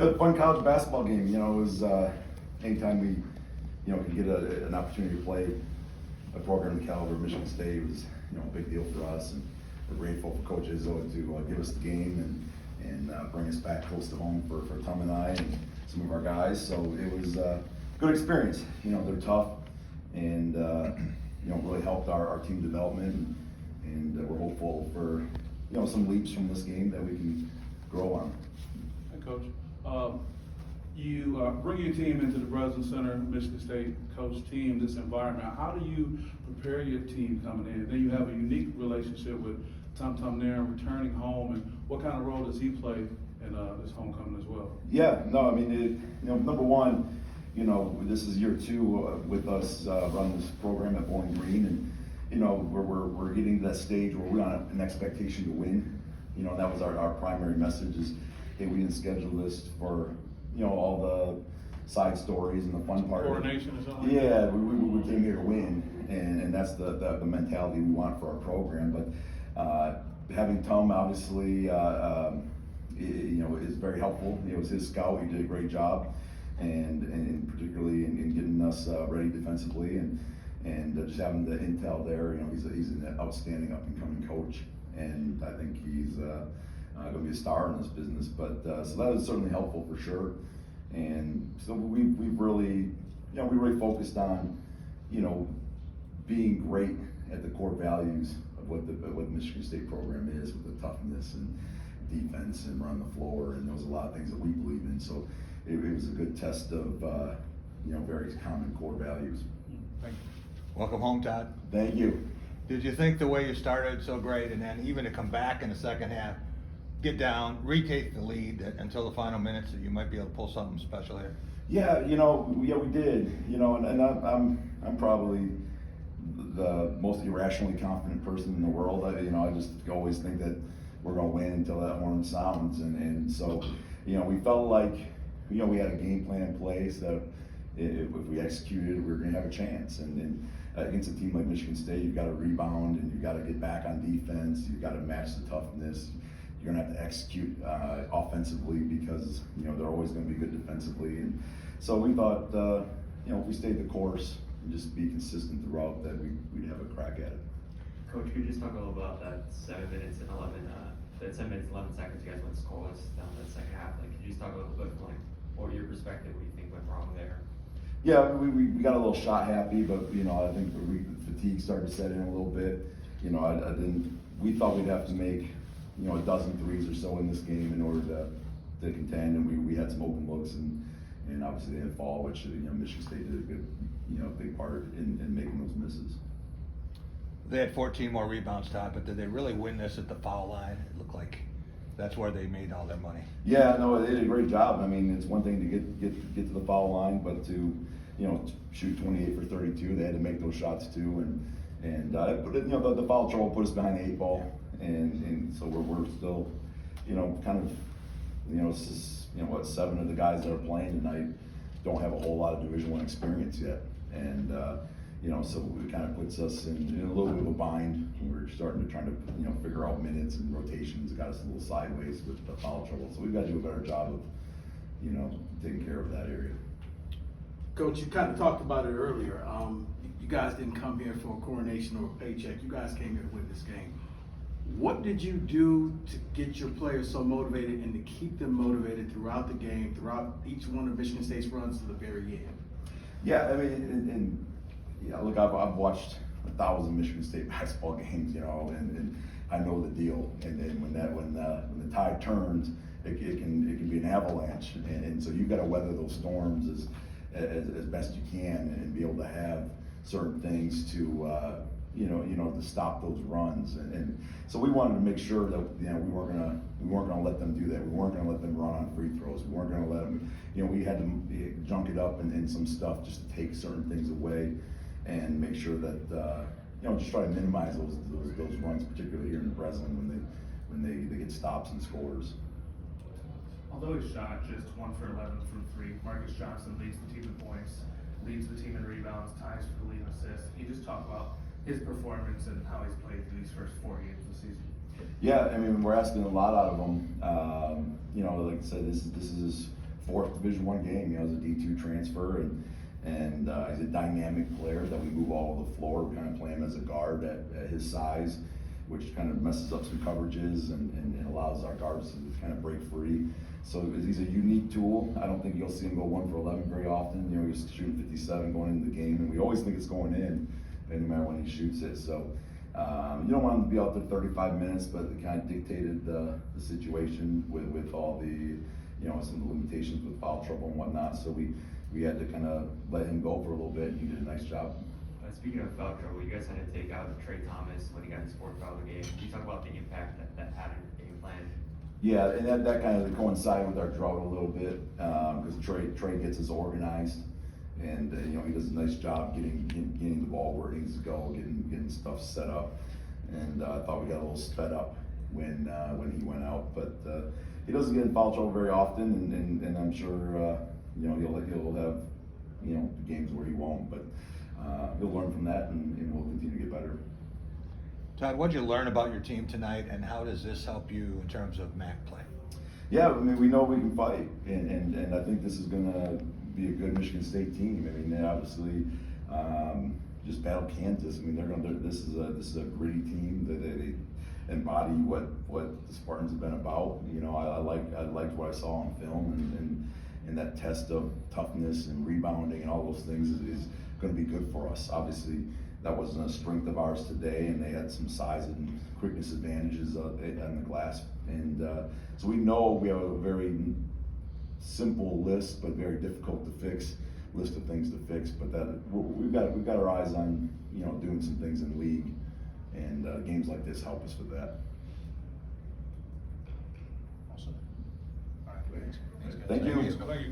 Good, fun college basketball game. You know, it was anytime we, could get an opportunity to play a program the caliber of Michigan State was, a big deal for us, and we're grateful for Coach Izzo to give us the game and bring us back close to home for Tom and I and some of our guys. So it was a good experience. They're tough and really helped our team development, and we're hopeful for some leaps from this game that we can grow on. Hey, Coach. You bring your team into the Breslin Center, Michigan State coach team, this environment. How do you prepare your team coming in? Then you have a unique relationship with Tom Nair returning home, and what kind of role does he play in this homecoming as well? Yeah, no, I mean, number one, this is year two with us running this program at Bowling Green, and we're getting to that stage where we're on an expectation to win. That was our primary message is, hey, we didn't schedule this for all the side stories and the fun part. Coordination or something? Yeah, we came here to win, and that's the mentality we want for our program. But having Tom obviously, is very helpful. It was his scout. He did a great job, and particularly in getting us ready defensively, and just having the intel there. He's an outstanding up and coming coach, and I think he's going to be a star in this business. But so that was certainly helpful for sure. And so we've really, we really focused on, being great at the core values of what the Michigan State program is, with the toughness and defense and run the floor, and there was a lot of things that we believe in. So it was a good test of, very common core values. Thank you. Welcome home, Todd. Thank you. Did you think the way you started so great, and then even to come back in the second half, get down, retake the lead until the final minutes, that you might be able to pull something special here? Yeah, we did. And I'm probably the most irrationally confident person in the world. I just always think that we're going to win until that horn sounds, and so we felt like we had a game plan in place that if we executed, we were going to have a chance. And against a team like Michigan State, you've got to rebound and you've got to get back on defense. You've got to match the toughness. You're going to have to execute offensively because they're always going to be good defensively. And so we thought, if we stayed the course and just be consistent throughout, that we'd have a crack at it. Coach, could you just talk a little about that 7 minutes and 11, that 7 minutes 11 seconds you guys went scoreless down that second half? Like, could you just talk a little bit from what your perspective, what you think went wrong there? Yeah, we got a little shot happy, but I think the fatigue started to set in a little bit. I didn't. We thought we'd have to make a dozen threes or so in this game in order to contend, and we had some open looks, and obviously they didn't fall, which Michigan State did a good big part in making those misses. They had 14 more rebounds, Todd, but did they really win this at the foul line? It looked like that's where they made all their money. Yeah, no, they did a great job. I mean, it's one thing to get to the foul line, but to shoot 28 for 32, they had to make those shots too, and the foul trouble put us behind the 8 ball, and so we're still kind of it's just, what, 7 of the guys that are playing tonight don't have a whole lot of Division I experience yet, and so it kind of puts us in a little bit of a bind. We're starting to try to figure out minutes and rotations. It got us a little sideways with the foul trouble, so we've got to do a better job of taking care of that area. Coach, you kind of talked about it earlier. You guys didn't come here for a coronation or a paycheck. You guys came here to win this game. What did you do to get your players so motivated and to keep them motivated throughout the game, throughout each one of Michigan State's runs to the very end? Yeah, I mean, look, I've watched 1,000 Michigan State basketball games, and I know the deal. And then when the tide turns, it can be an avalanche, and so you've got to weather those storms as best you can, and be able to have certain things to to stop those runs. And so we wanted to make sure that we weren't gonna let them do that. We weren't gonna let them run on free throws. We weren't gonna let them. We had to junk it up and some stuff just to take certain things away and make sure that just try to minimize those runs, particularly here in Breslin when they get stops and scores. Although he shot just 1 for 11 from 3, Marcus Johnson leads the team in points, leads the team in rebounds, ties for the lead in assists. Can you just talk about his performance and how he's played through these first 4 games of the season? Yeah, I mean, we're asking a lot out of him. Like I said, this is his fourth Division I game. You know, it was a D2 transfer, and he's a dynamic player that we move all over the floor. We kind of play him as a guard at his size, which kind of messes up some coverages and allows our guards to kind of break free. So he's a unique tool. I don't think you'll see him go 1 for 11 very often. You know, he's shooting 57 going into the game, and we always think it's going in, no matter when he shoots it. So you don't want him to be out there 35 minutes, but it kind of dictated the situation with all the, you know, some of the limitations with foul trouble and whatnot. So we had to kind of let him go for a little bit, and he did a nice job. Speaking of foul trouble, you guys had to take out Trey Thomas when he got his fourth foul of the game. Can you talk about the impact that had on your game plan? Yeah, and that kind of coincided with our drought a little bit, because Trey gets us organized, and you know, he does a nice job getting the ball where it needs to go, getting stuff set up, and I thought we got a little sped up when he went out, but he doesn't get in foul trouble very often, and I'm sure you know, he'll have, you know, games where he won't, but he'll learn from that, and we'll continue to get better. Todd, what'd you learn about your team tonight, and how does this help you in terms of MAC play? Yeah, I mean, we know we can fight, and I think this is gonna be a good Michigan State team. I mean, they obviously just battled Kansas. I mean, this is a gritty team. They embody what the Spartans have been about. You know, I liked what I saw on film, and that test of toughness and rebounding and all those things is going to be good for us. Obviously, that wasn't a strength of ours today, and they had some size and quickness advantages on the glass. And so we know we have a very simple list, but very difficult to fix list of things to fix. But that we've got our eyes on, you know, doing some things in the league, and games like this help us with that. Awesome. All right, thanks. Thank you. Thank you, Coach.